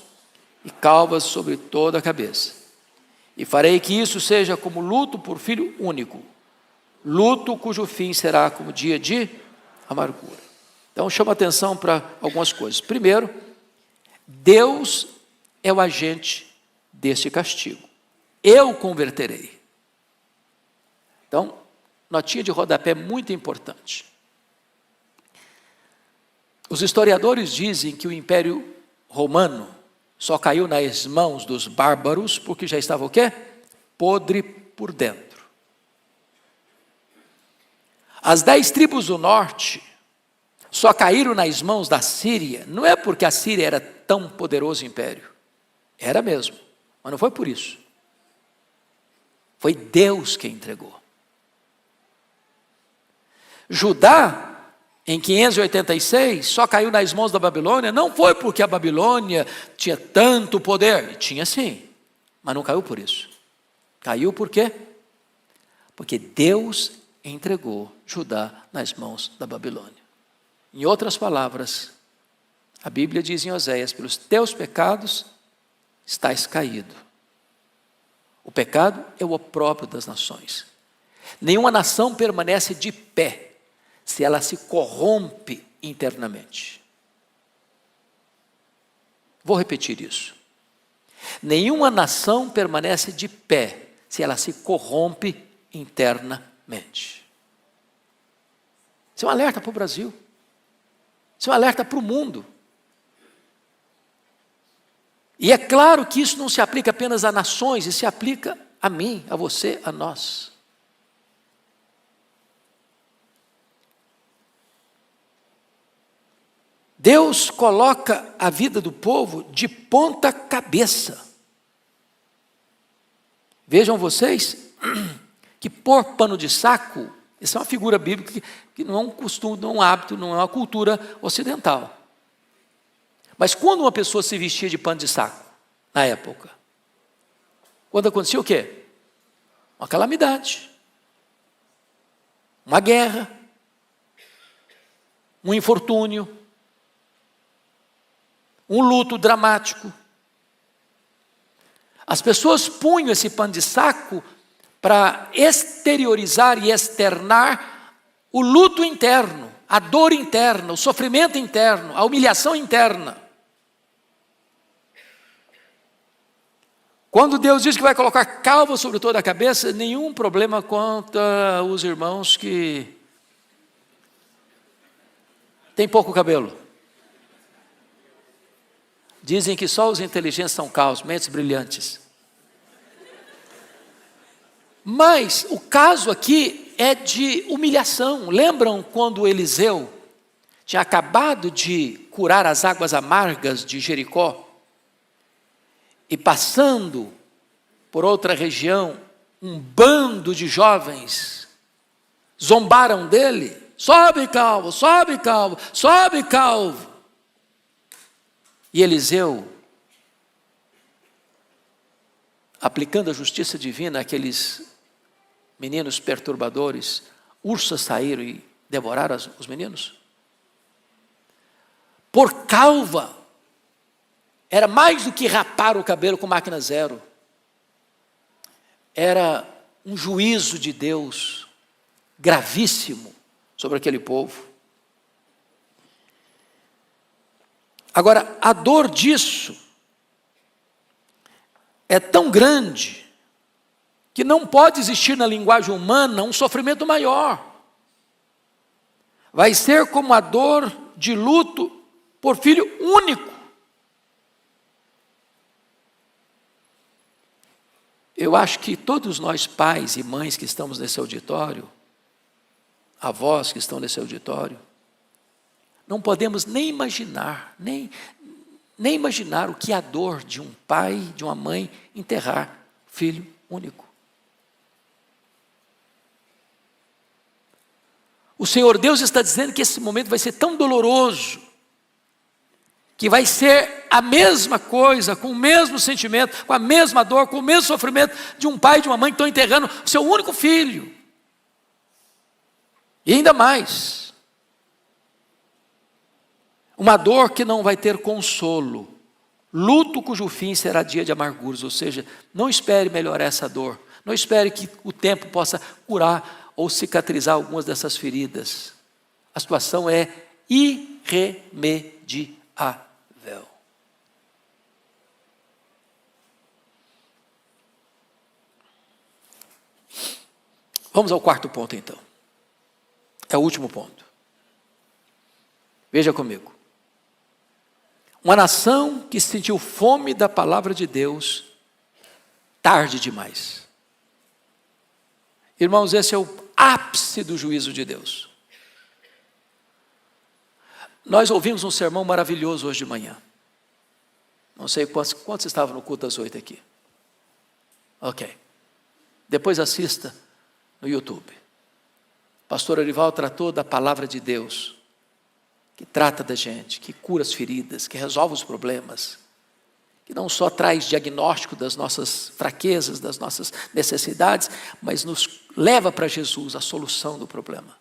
e calvas sobre toda a cabeça. E farei que isso seja como luto por filho único, luto cujo fim será como dia de amargura. Então chama atenção para algumas coisas. Primeiro, Deus é o agente deste castigo. Eu converterei. Então, notinha de rodapé muito importante. Os historiadores dizem que o Império Romano só caiu nas mãos dos bárbaros porque já estava o quê? Podre por dentro. As 10 tribos do norte só caíram nas mãos da Síria, não é porque a Síria era tão poderoso império. Era mesmo, mas não foi por isso. Foi Deus quem entregou. Judá, em 586, só caiu nas mãos da Babilônia, não foi porque a Babilônia tinha tanto poder, tinha sim, mas não caiu por isso. Caiu por quê? Porque Deus entregou Judá nas mãos da Babilônia. Em outras palavras, a Bíblia diz em Oséias, pelos teus pecados estás caído. O pecado é o opróbrio das nações. Nenhuma nação permanece de pé se ela se corrompe internamente. Vou repetir isso. Nenhuma nação permanece de pé se ela se corrompe internamente. Isso é um alerta para o Brasil. Isso é um alerta para o mundo. E é claro que isso não se aplica apenas a nações, isso se aplica a mim, a você, a nós. Deus coloca a vida do povo de ponta cabeça. Vejam vocês que pôr pano de saco, isso é uma figura bíblica que não é um costume, não é um hábito, não é uma cultura ocidental. Mas quando uma pessoa se vestia de pano de saco, na época, quando acontecia o quê? Uma calamidade, uma guerra, um infortúnio, um luto dramático. As pessoas punham esse pano de saco para exteriorizar e externar o luto interno, a dor interna, o sofrimento interno, a humilhação interna. Quando Deus diz que vai colocar calva sobre toda a cabeça, nenhum problema contra os irmãos que têm pouco cabelo. Dizem que só os inteligentes são calvos, mentes brilhantes. Mas o caso aqui é de humilhação. Lembram quando Eliseu tinha acabado de curar as águas amargas de Jericó? E passando por outra região, um bando de jovens zombaram dele. Sobe calvo, sobe calvo, sobe calvo. E Eliseu, aplicando a justiça divina àqueles meninos perturbadores, ursas saíram e devoraram os meninos. Por calva, era mais do que rapar o cabelo com máquina zero. Era um juízo de Deus gravíssimo sobre aquele povo. Agora, a dor disso é tão grande que não pode existir na linguagem humana um sofrimento maior. Vai ser como a dor de luto por filho único. Eu acho que todos nós, pais e mães que estamos nesse auditório, avós que estão nesse auditório, não podemos nem imaginar, nem imaginar o que é a dor de um pai, de uma mãe, enterrar filho único. O Senhor Deus está dizendo que esse momento vai ser tão doloroso, que vai ser a mesma coisa, com o mesmo sentimento, com a mesma dor, com o mesmo sofrimento de um pai e de uma mãe que estão enterrando o seu único filho. E ainda mais, uma dor que não vai ter consolo, luto cujo fim será dia de amarguras, ou seja, não espere melhorar essa dor, não espere que o tempo possa curar ou cicatrizar algumas dessas feridas. A situação é irremediável. Vamos ao quarto ponto então. É o último ponto. Veja comigo. Uma nação que sentiu fome da palavra de Deus tarde demais. Irmãos, esse é o ápice do juízo de Deus. Nós ouvimos um sermão maravilhoso hoje de manhã. Não sei quantos estavam no culto às 8 aqui. Ok. Depois assista no YouTube. Pastor Arival tratou da palavra de Deus, que trata da gente, que cura as feridas, que resolve os problemas, que não só traz diagnóstico das nossas fraquezas, das nossas necessidades, mas nos leva para Jesus, a solução do problema.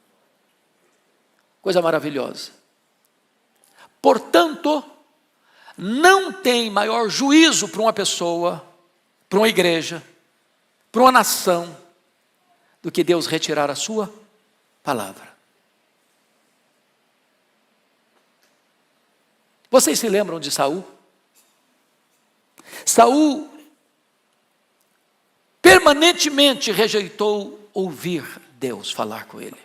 Coisa maravilhosa. Portanto, não tem maior juízo para uma pessoa, para uma igreja, para uma nação, do que Deus retirar a sua palavra. Vocês se lembram de Saul? Saul permanentemente rejeitou ouvir Deus falar com ele.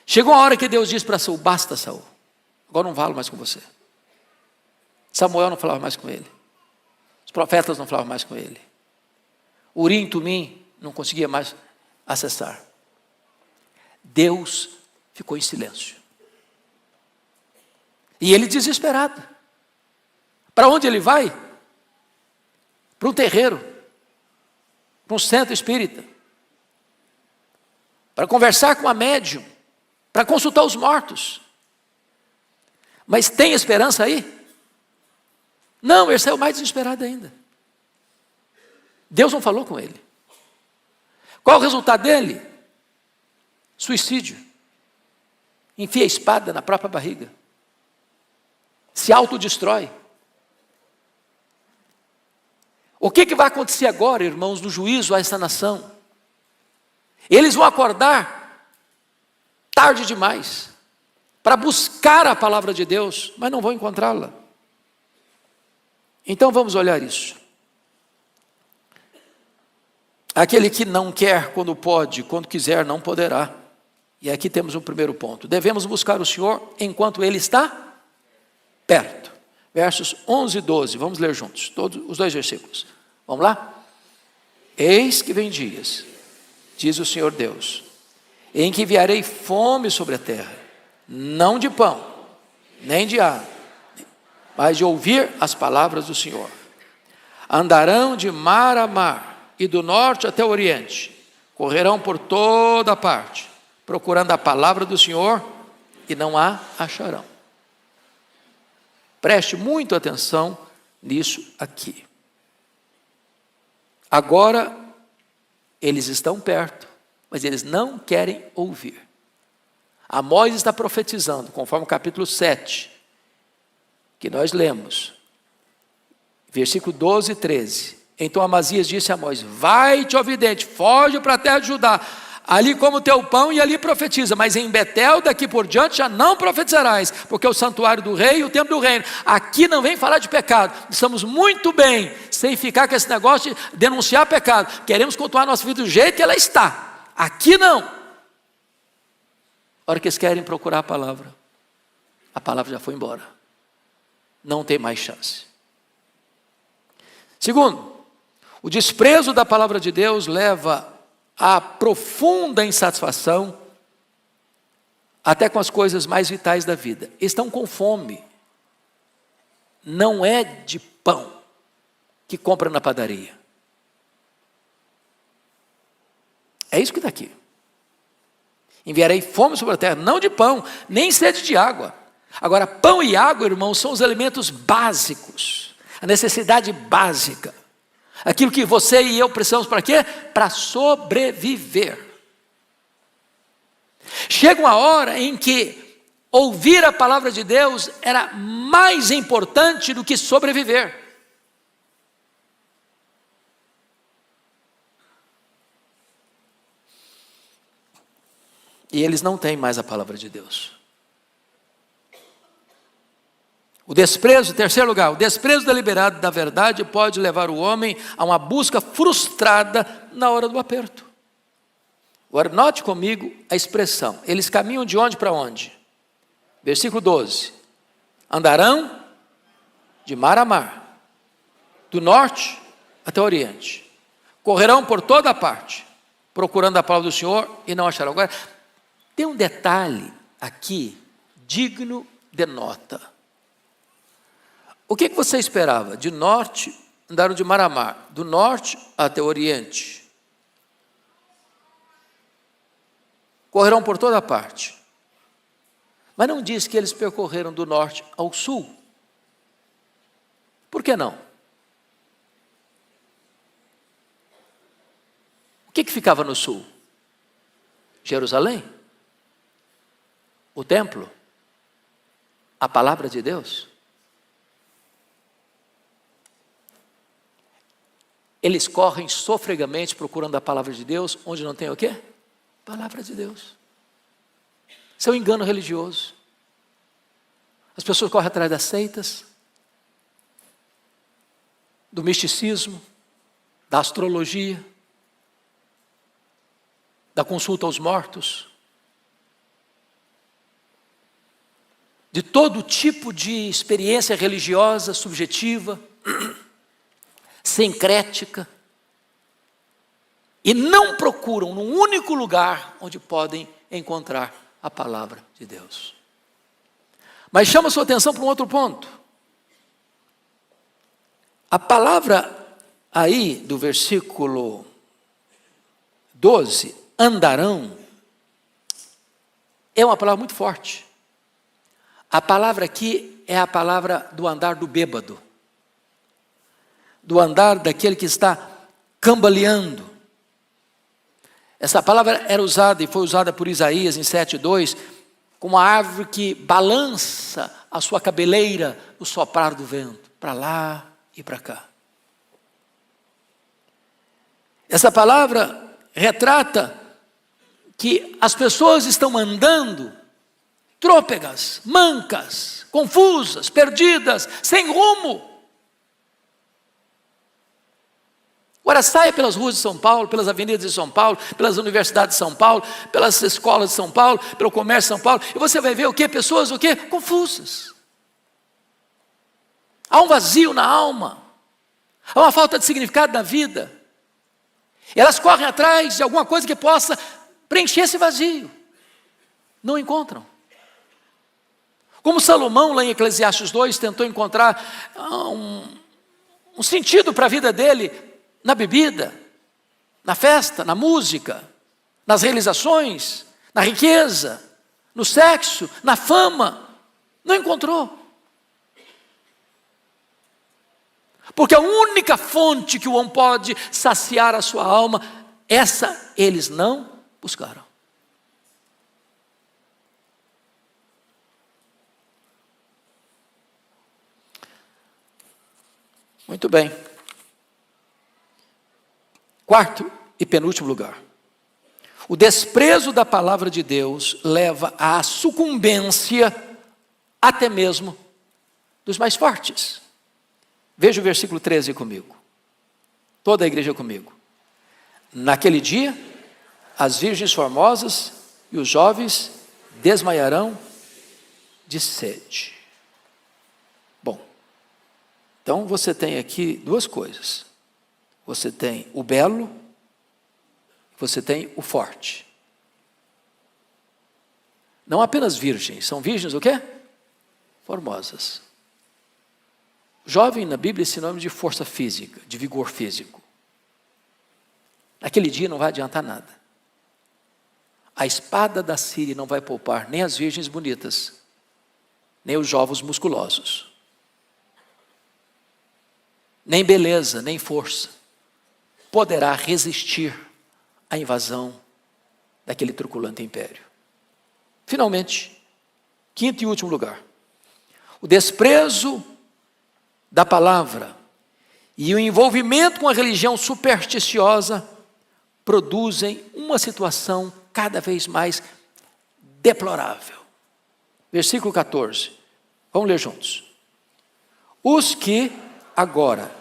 Chegou a hora que Deus disse para Saul: basta, Saul, agora não falo mais com você. Samuel não falava mais com ele. Os profetas não falavam mais com ele. Urim e Tumim não conseguia mais acessar. Deus ficou em silêncio. E ele desesperado. Para onde ele vai? Para um terreiro, para um centro espírita, para conversar com a médium, para consultar os mortos. Mas tem esperança aí? Não, ele saiu mais desesperado ainda. Deus não falou com ele. Qual o resultado dele? Suicídio. Enfia a espada na própria barriga. Se autodestrói. O que vai acontecer agora, irmãos, no juízo a essa nação? Eles vão acordar tarde demais para buscar a palavra de Deus, mas não vão encontrá-la. Então vamos olhar isso. Aquele que não quer quando pode, quando quiser não poderá. E aqui temos um primeiro ponto. Devemos buscar o Senhor enquanto Ele está perto. Versos 11 e 12, vamos ler juntos, todos os 2 versículos. Vamos lá? Eis que vem dias, diz o Senhor Deus, em que enviarei fome sobre a terra, não de pão, nem de água, mas de ouvir as palavras do Senhor. Andarão de mar a mar, e do norte até o oriente, correrão por toda parte, procurando a palavra do Senhor, e não a acharão. Preste muito atenção nisso aqui. Agora, eles estão perto, mas eles não querem ouvir. Amós está profetizando, conforme o capítulo 7, que nós lemos, versículo 12 e 13. Então Amazias disse a Amós: vai-te, ó vidente, foge para a terra de Judá, ali como o teu pão e ali profetiza, mas em Betel daqui por diante já não profetizarás, porque é o santuário do rei e o templo do reino. Aqui não vem falar de pecado, estamos muito bem, sem ficar com esse negócio de denunciar pecado, queremos continuar a nossa vida do jeito que ela está, aqui não. A hora que eles querem procurar a palavra já foi embora, não tem mais chance. Segundo, o desprezo da palavra de Deus leva a profunda insatisfação, até com as coisas mais vitais da vida. Estão com fome. Não é de pão que compra na padaria. É isso que está aqui. Enviarei fome sobre a terra, não de pão, nem sede de água. Agora, pão e água, irmãos, são os elementos básicos, a necessidade básica. Aquilo que você e eu precisamos para quê? Para sobreviver. Chega uma hora em que ouvir a palavra de Deus era mais importante do que sobreviver. E eles não têm mais a palavra de Deus. O desprezo, em terceiro lugar, o desprezo deliberado da verdade pode levar o homem a uma busca frustrada na hora do aperto. Agora, note comigo a expressão. Eles caminham de onde para onde? Versículo 12. Andarão de mar a mar, do norte até o oriente. Correrão por toda parte, procurando a palavra do Senhor e não acharão. Agora, tem um detalhe aqui, digno de nota. O que você esperava? De norte, andaram de mar a mar, do norte até o oriente. Correrão por toda parte. Mas não diz que eles percorreram do norte ao sul. Por que não? O que ficava no sul? Jerusalém? O templo? A palavra de Deus? Eles correm sofregamente procurando a palavra de Deus, onde não tem o quê? Palavra de Deus. Isso é um engano religioso. As pessoas correm atrás das seitas, do misticismo, da astrologia, da consulta aos mortos, de todo tipo de experiência religiosa subjetiva, sincrética, e não procuram num único lugar onde podem encontrar a palavra de Deus. Mas chama a sua atenção para um outro ponto. A palavra aí do versículo 12, andarão, é uma palavra muito forte. A palavra aqui é a palavra do andar do bêbado, do andar daquele que está cambaleando. Essa palavra era usada e foi usada por Isaías em 7:2, como uma árvore que balança a sua cabeleira no soprar do vento, para lá e para cá. Essa palavra retrata que as pessoas estão andando trôpegas, mancas, confusas, perdidas, sem rumo. Agora saia pelas ruas de São Paulo, pelas avenidas de São Paulo, pelas universidades de São Paulo, pelas escolas de São Paulo, pelo comércio de São Paulo, e você vai ver o quê? Pessoas o quê? Confusas. Há um vazio na alma, há uma falta de significado na vida. Elas correm atrás de alguma coisa que possa preencher esse vazio. Não encontram. Como Salomão, lá em Eclesiastes 2, tentou encontrar um sentido para a vida dele na bebida, na festa, na música, nas realizações, na riqueza, no sexo, na fama. Não encontrou. Porque a única fonte que o homem pode saciar a sua alma, essa eles não buscaram. Muito bem. Quarto e penúltimo lugar. O desprezo da palavra de Deus leva à sucumbência até mesmo dos mais fortes. Veja o versículo 13 comigo. Toda a igreja comigo. Naquele dia, as virgens formosas e os jovens desmaiarão de sede. Bom, então você tem aqui duas coisas. Você tem o belo, você tem o forte. Não apenas virgens, são virgens o quê? Formosas. Jovem na Bíblia é sinônimo de força física, de vigor físico. Naquele dia não vai adiantar nada. A espada da Síria não vai poupar nem as virgens bonitas, nem os jovens musculosos. Nem beleza, nem força poderá resistir à invasão daquele truculento império. Finalmente, quinto e último lugar. O desprezo da palavra e o envolvimento com a religião supersticiosa produzem uma situação cada vez mais deplorável. Versículo 14. Vamos ler juntos. Os que agora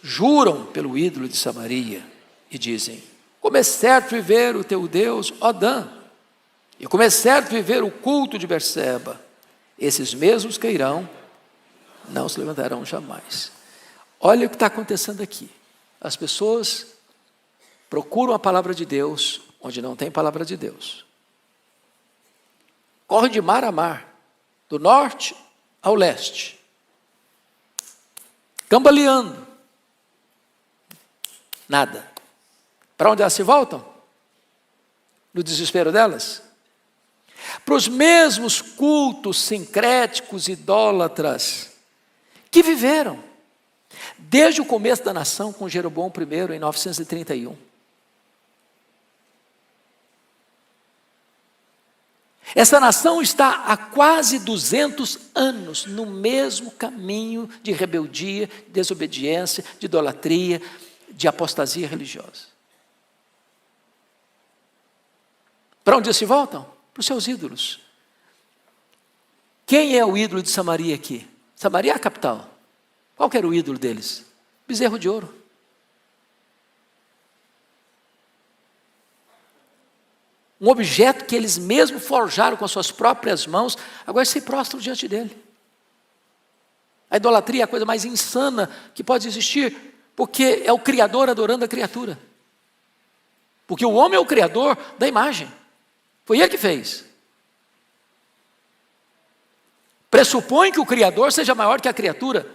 juram pelo ídolo de Samaria e dizem: como é certo viver o teu Deus, ó Dan, e como é certo viver o culto de Berseba, esses mesmos cairão, não se levantarão jamais. Olha o que está acontecendo aqui. As pessoas procuram a palavra de Deus onde não tem palavra de Deus. Correm de mar a mar, do norte ao leste, cambaleando. Nada. Para onde elas se voltam? No desespero delas? Para os mesmos cultos sincréticos, idólatras, que viveram desde o começo da nação com Jeroboão I, em 931. Essa nação está há quase 200 anos no mesmo caminho de rebeldia, desobediência, de idolatria, de apostasia religiosa. Para onde se voltam? Para os seus ídolos. Quem é o ídolo de Samaria aqui? Samaria é a capital. Qual que era o ídolo deles? Bezerro de ouro. Um objeto que eles mesmos forjaram com as suas próprias mãos, agora se prostram diante dele. A idolatria é a coisa mais insana que pode existir, porque é o Criador adorando a criatura. Porque o homem é o Criador da imagem. Foi ele que fez. pressupõe que o Criador seja maior que a criatura.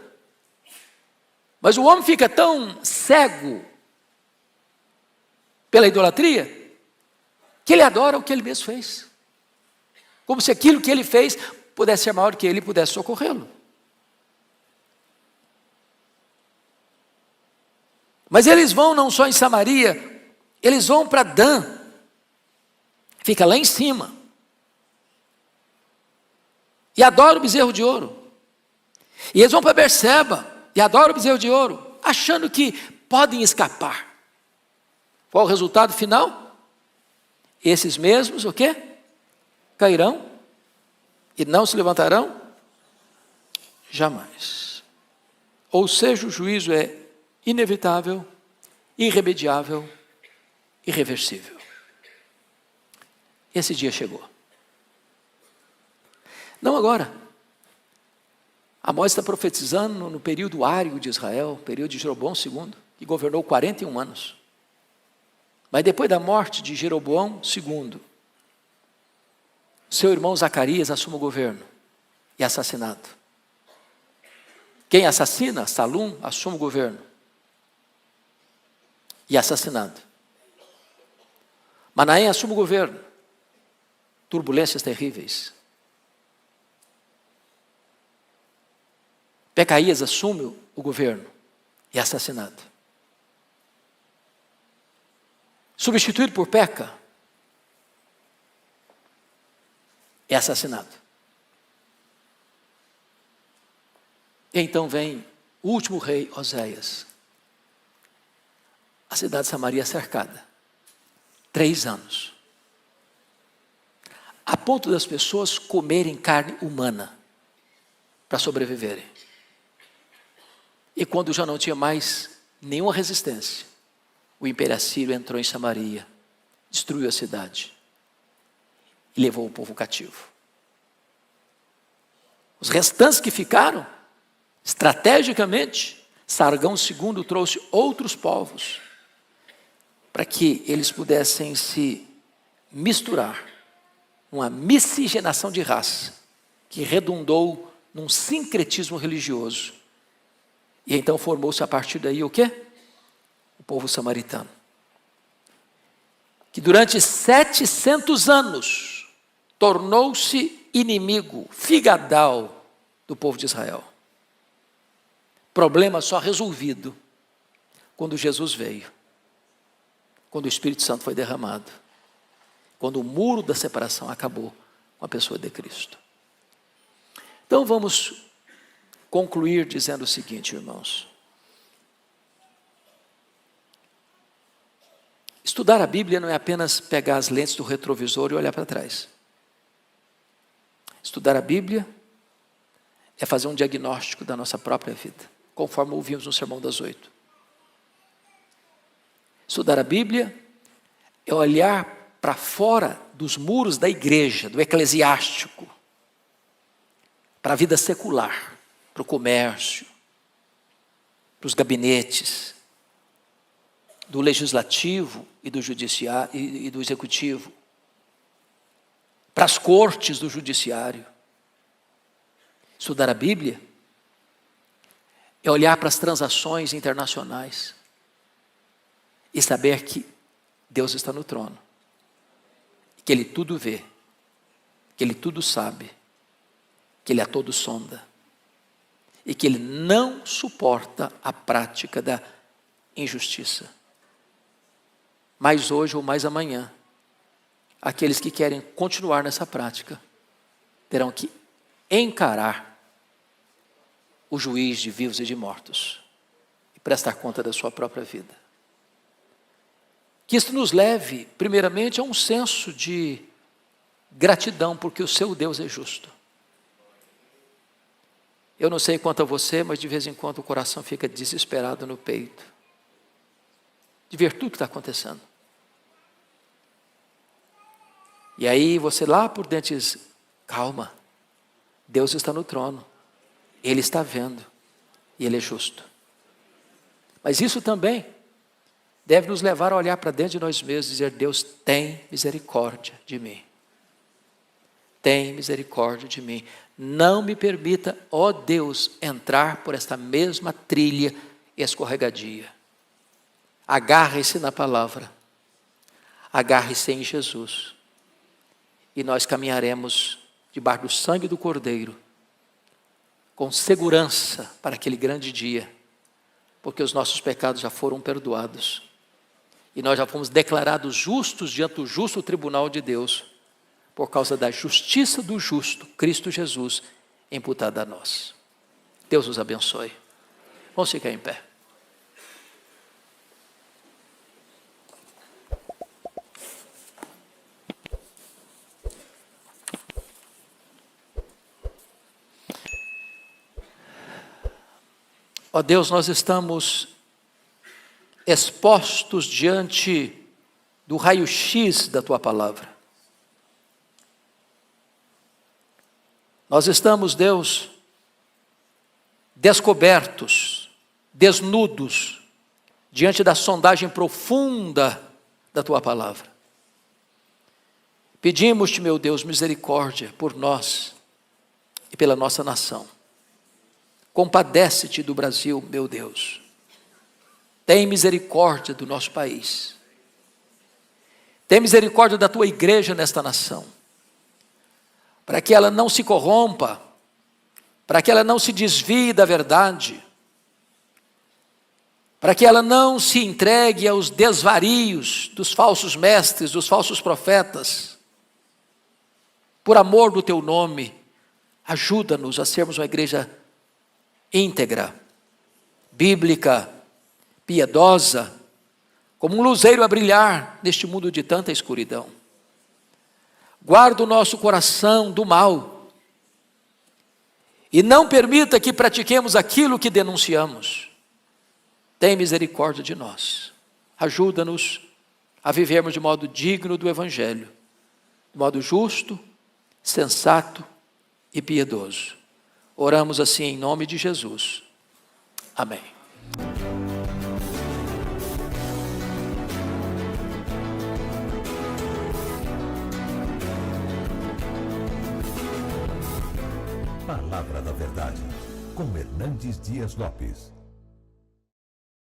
Mas o homem fica tão cego pela idolatria que ele adora o que ele mesmo fez. Como se aquilo que ele fez pudesse ser maior que ele e pudesse socorrê-lo. Mas eles vão não só em Samaria, eles vão para Dan. Fica lá em cima. E adoram o bezerro de ouro. E eles vão para Berseba e adoram o bezerro de ouro, achando que podem escapar. Qual o resultado final? Esses mesmos, o quê? Cairão e não se levantarão jamais. Ou seja, o juízo é inevitável, irremediável, irreversível. Esse dia chegou. Não agora. Amós está profetizando no período árido de Israel, período de Jeroboão II, que governou 41 anos. Mas depois da morte de Jeroboão II, seu irmão Zacarias assume o governo e é assassinado. Quem assassina? Salum assume o governo e é assassinado. Manaém assume o governo. Turbulências terríveis. Pecaías assume o governo e é assassinado. Substituído por Peca, é assassinado. E então vem o último rei, Oséias. A cidade de Samaria é cercada. 3 anos. A ponto das pessoas comerem carne humana para sobreviverem. E quando já não tinha mais nenhuma resistência, o Império Assírio entrou em Samaria, destruiu a cidade e levou o povo cativo. Os restantes que ficaram, estrategicamente, Sargão II trouxe outros povos para que eles pudessem se misturar, uma miscigenação de raça, que redundou num sincretismo religioso. E então formou-se a partir daí o quê? O povo samaritano. Que durante 700 anos tornou-se inimigo, figadal do povo de Israel. Problema só resolvido quando Jesus veio. Quando o Espírito Santo foi derramado. Quando o muro da separação acabou com a pessoa de Cristo. Então vamos concluir dizendo o seguinte, irmãos. Estudar a Bíblia não é apenas pegar as lentes do retrovisor e olhar para trás. Estudar a Bíblia é fazer um diagnóstico da nossa própria vida, conforme ouvimos no Sermão das 8. Estudar a Bíblia é olhar para fora dos muros da igreja, do eclesiástico, para a vida secular, para o comércio, para os gabinetes, do legislativo e do judiciário e do executivo, para as cortes do judiciário. Estudar a Bíblia é olhar para as transações internacionais e saber que Deus está no trono, que Ele tudo vê, que Ele tudo sabe, que Ele a todo sonda e que Ele não suporta a prática da injustiça. Mais hoje ou mais amanhã, aqueles que querem continuar nessa prática terão que encarar o juiz de vivos e de mortos e prestar conta da sua própria vida. Que isso nos leve, primeiramente, a um senso de gratidão, porque o seu Deus é justo. Eu não sei quanto a você, mas de vez em quando o coração fica desesperado no peito, de ver tudo que está acontecendo. E aí você lá por dentro diz, calma, Deus está no trono, Ele está vendo, e Ele é justo. Mas isso também deve nos levar a olhar para dentro de nós mesmos e dizer, Deus tem misericórdia de mim. Tem misericórdia de mim. não me permita, ó Deus, entrar por esta mesma trilha escorregadia. Agarre-se na palavra, agarre-se em Jesus, e nós caminharemos debaixo do sangue do Cordeiro, com segurança para aquele grande dia, porque os nossos pecados já foram perdoados, e nós já fomos declarados justos diante do justo tribunal de Deus, por causa da justiça do justo, Cristo Jesus, imputada a nós. Deus nos abençoe. Vamos ficar em pé. Ó Deus, nós estamos expostos diante do raio-x da Tua palavra. Nós estamos, Deus, descobertos, desnudos, diante da sondagem profunda da Tua palavra. Pedimos-te, meu Deus, misericórdia por nós e pela nossa nação. Compadece-te do Brasil, meu Deus. Tem misericórdia do nosso país. Tem misericórdia da Tua igreja nesta nação, para que ela não se corrompa, para que ela não se desvie da verdade, para que ela não se entregue aos desvarios dos falsos mestres, dos falsos profetas. Por amor do Teu nome, ajuda-nos a sermos uma igreja íntegra, bíblica, piedosa, como um luzeiro a brilhar neste mundo de tanta escuridão. Guarda o nosso coração do mal e não permita que pratiquemos aquilo que denunciamos. Tem misericórdia de nós. Ajuda-nos a vivermos de modo digno do Evangelho, de modo justo, sensato e piedoso. Oramos assim em nome de Jesus. Amém. Palavra da Verdade, com Hernandes Dias Lopes.